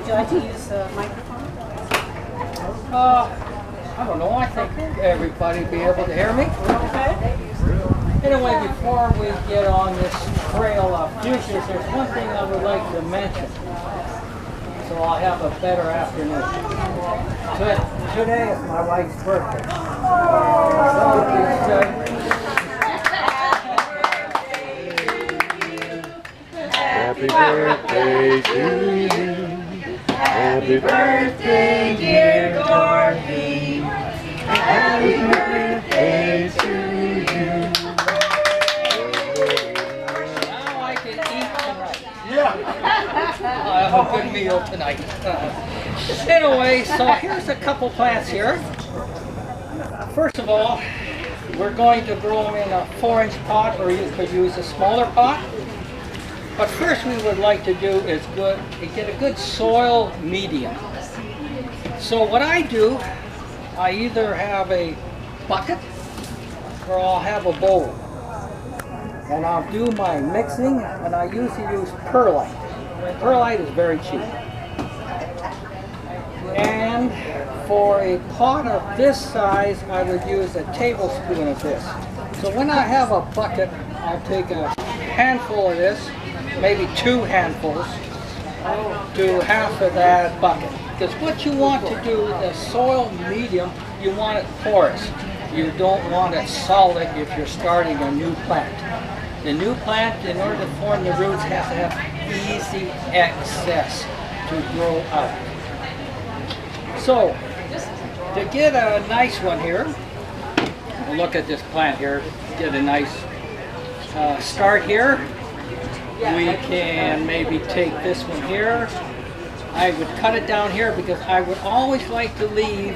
you like to use a microphone? I don't know. I think everybody will be able to hear me. Okay. Anyway, before we get on this trail of fuchsias, there's one thing I would like to mention. So I'll have a better afternoon. Today is my wife's birthday. Happy birthday to you. Happy birthday, dear Dorothy. Happy birthday to you. Now I can eat tonight. Yeah. I'll have a good meal tonight. Anyway, so here's a couple plants here. First of all, we're going to grow them in a 4-inch pot, or you could use a smaller pot. But first we would like to do is get a good soil medium. So what I do, I either have a bucket or I'll have a bowl. And I'll do my mixing, and I usually use perlite. Perlite is very cheap. And for a pot of this size, I would use a tablespoon of this. So when I have a bucket, I'll take a handful of this, maybe 2 handfuls, to half of that bucket. Because what you want to do, the soil medium, you want it porous. You don't want it solid if you're starting a new plant. The new plant, in order to form the roots, has to have easy access to grow out. So, to get a nice one here, look at this plant here, get a nice start here. We can maybe take this one here. I would cut it down here because I would always like to leave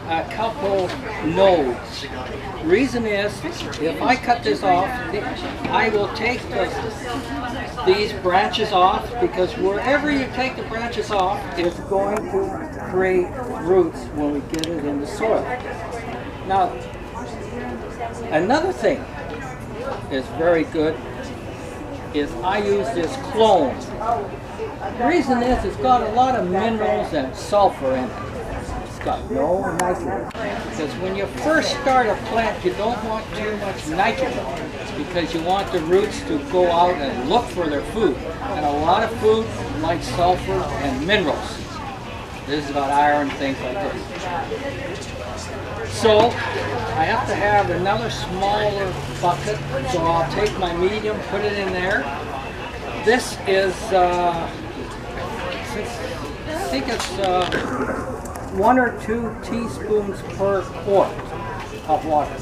a couple nodes. Reason is, if I cut this off, I will take these branches off, because wherever you take the branches off, it's going to create roots when we get it in the soil. Now, another thing is very good is I use this clone. The reason is it's got a lot of minerals and sulfur in it. It's got no nitrogen. Because when you first start a plant, you don't want too much nitrogen, because you want the roots to go out and look for their food. And a lot of food like sulfur and minerals. This is about iron, things like this. So I have to have another smaller bucket, so I'll take my medium, put it in there. This is, I think it's 1 or 2 teaspoons per quart of water.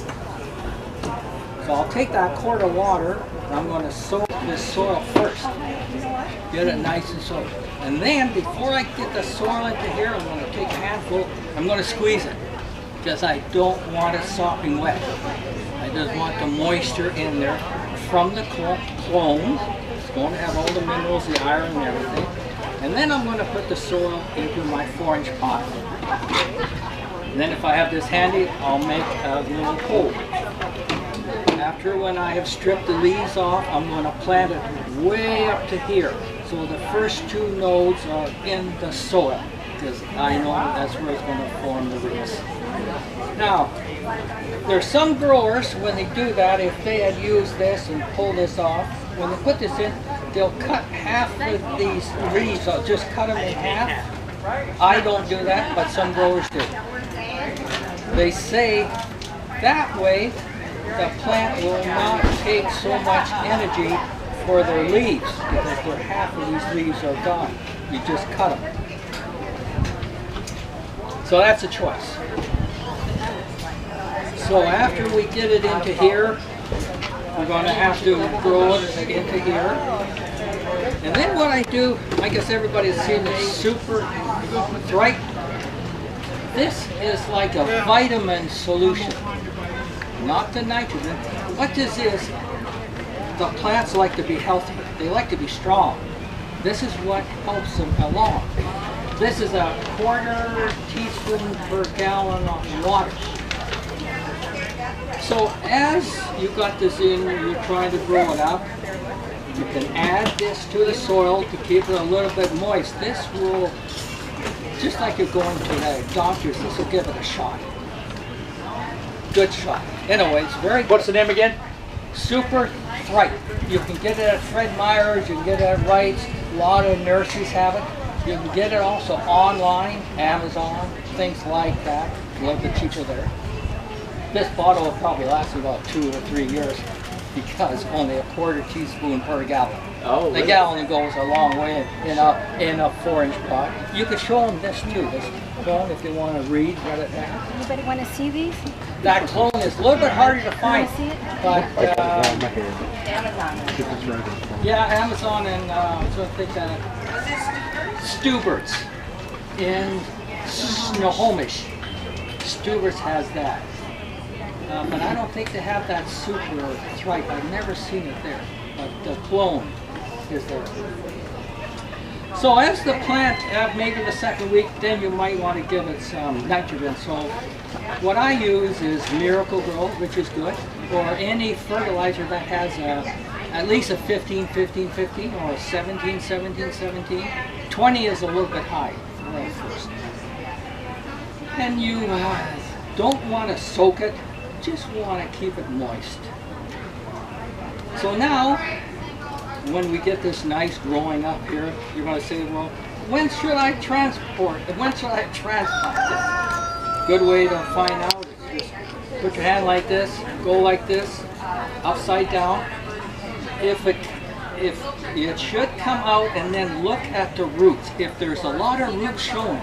So I'll take that quart of water, and I'm going to soak this soil first. Get it nice and soaked. And then, before I get the soil into here, I'm going to take a handful, I'm going to squeeze it, because I don't want it sopping wet. I just want the moisture in there from the clone. It's going to have all the minerals, the iron and everything. And then I'm going to put the soil into my 4-inch pot. And then if I have this handy, I'll make a little hole. After, when I have stripped the leaves off, I'm going to plant it way up to here. So the first 2 nodes are in the soil, because I know that's where it's going to form the roots. Now, there's some growers, when they do that, if they had used this and pulled this off, when they put this in, they'll cut half of these leaves. I'll just cut them in half. I don't do that, but some growers do. They say that way the plant will not take so much energy for their leaves, because half of these leaves are gone. You just cut them. So that's a choice. So after we get it into here, we're going to have to grow it into here. And then what I do, I guess everybody's seen this super bright. This is like a vitamin solution, not the nitrogen. What this is, the plants like to be healthy. They like to be strong. This is what helps them along. This is a 1/4 teaspoon per gallon of water. So as you got this in, you're trying to grow it up, you then add this to the soil to keep it a little bit moist. This will, just like you're going to the doctor's, this will give it a shot. Good shot. Anyway, it's very good. What's the name again? Super Thripe. You can get it at Fred Meyer's, you can get it at Wright's, a lot of nurseries have it. You can get it also online, Amazon, things like that. A little bit cheaper there. This bottle will probably last about 2 or 3 years because only a 1/4 teaspoon per gallon. Oh, the gallon goes a long way in a 4-inch pot. You could show them this too, this clone, if they want to read what it has. Anybody want to see these? That clone is a little bit harder to find, see it? but Amazon. yeah, Amazon and so I think Stubert's in Snohomish. Stubert's has that. But I don't think they have that Super Thripe. I've never seen it there. But the clone is there. So as the plant, maybe the second week, then you might want to give it some nitrogen. So what I use is Miracle-Gro, which is good, or any fertilizer that has at least a 15-15-15 or a 17-17-17. 20 is a little bit high first. And you don't want to soak it, just want to keep it moist. So now, when we get this nice growing up here, you're going to say, well, when should I transport it? When should I transplant this? Good way to find out is just put your hand like this, go like this, upside down. If it should come out, and then look at the roots. If there's a lot of roots showing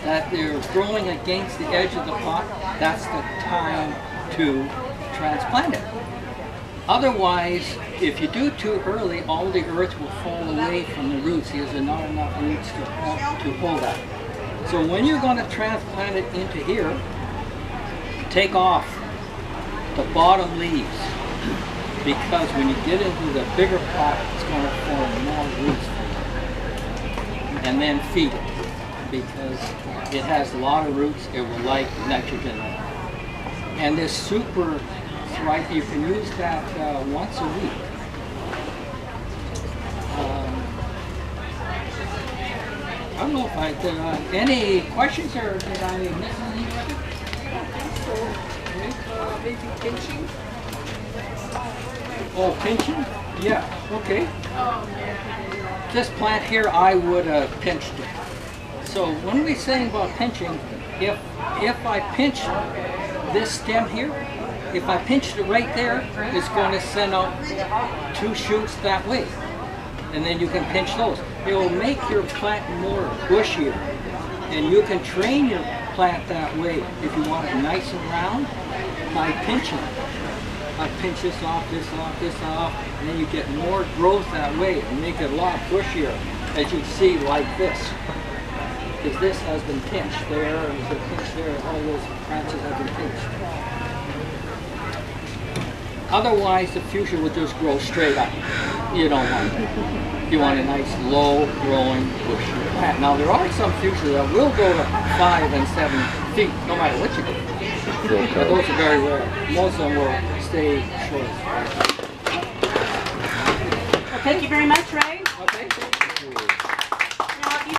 that they're growing against the edge of the pot, that's the time to transplant it. Otherwise, if you do too early, all the earth will fall away from the roots because there's not enough roots to hold that. So when you're going to transplant it into here, take off the bottom leaves, because when you get into the bigger pot, it's going to form more roots for you. And then feed it, because it has a lot of roots, it will like nitrogen. And this Super Thripe, you can use that once a week. I don't know if I did any questions, or did I miss anything? Maybe pinching? Oh, pinching? Yeah, okay. This plant here, I would have pinched it. So when we're saying about pinching, if I pinch this stem here, if I pinched it right there, it's going to send out 2 shoots that way. And then you can pinch those. It will make your plant more bushier. And you can train your plant that way if you want it nice and round by pinching it. I pinch this off, this off, this off, and then you get more growth that way and make it a lot bushier, as you see like this. Because this has been pinched there, and it's been pinched there, all those branches have been pinched. Otherwise, the fuchsia will just grow straight up. You don't want that. You want a nice, low-growing, bushy plant. Now, there are some fuchsia that will go to 5 and 7 feet, no matter what you do. But those are very rare. Most of them will stay short. Thank you very much, Ray.